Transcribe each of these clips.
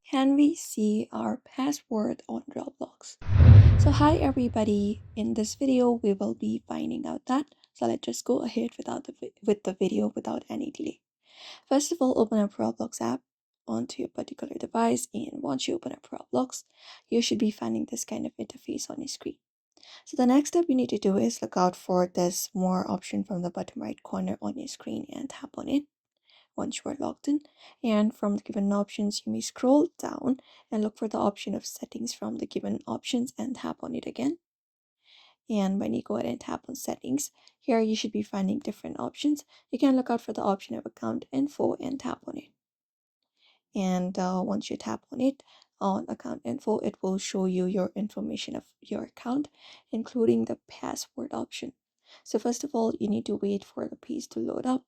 can we see our password on Roblox? So hi everybody, in this video we will be finding out that. So let's just go ahead with the video without any delay. First of all, open up Roblox app onto your particular device, and once you open up Roblox, you should be finding this kind of interface on your screen. So the next step you need to do is look out for this more option from the bottom right corner on your screen and tap on it once you are logged in. And from the given options, you may scroll down and look for the option of settings from the given options and tap on it again. And when you go ahead and tap on settings, here you should be finding different options. You can look out for the option of account info and tap on it. And once you tap on it, on account info, it will show you your information of your account, including the password option. So first of all, you need to wait for the page to load up.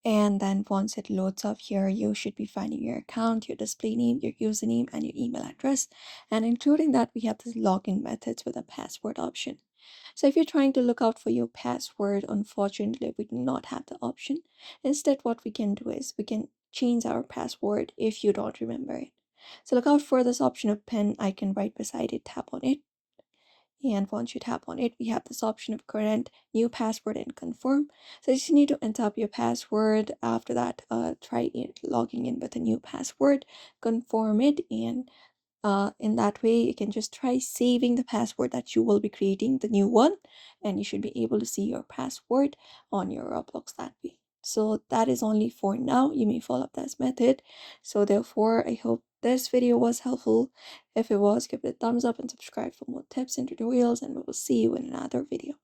And then once it loads up here, you should be finding your account, your display name, your username, and your email address. And including that, we have the login methods with a password option. So if you're trying to look out for your password, unfortunately, we do not have the option. Instead, what we can do is we can change our password if you don't remember it. So look out for this option of pen icon right beside it, tap on it. And once you tap on it, we have this option of current, new password, and confirm. So you just need to enter up your password. After that, try logging in with a new password, confirm it, and in that way you can just try saving the password that you will be creating, the new one, and you should be able to see your password on your Roblox that way. So that is only for now. You may follow up this method. So therefore, I hope this video was helpful. If it was, give it a thumbs up and subscribe for more tips and tutorials, and we will see you in another video.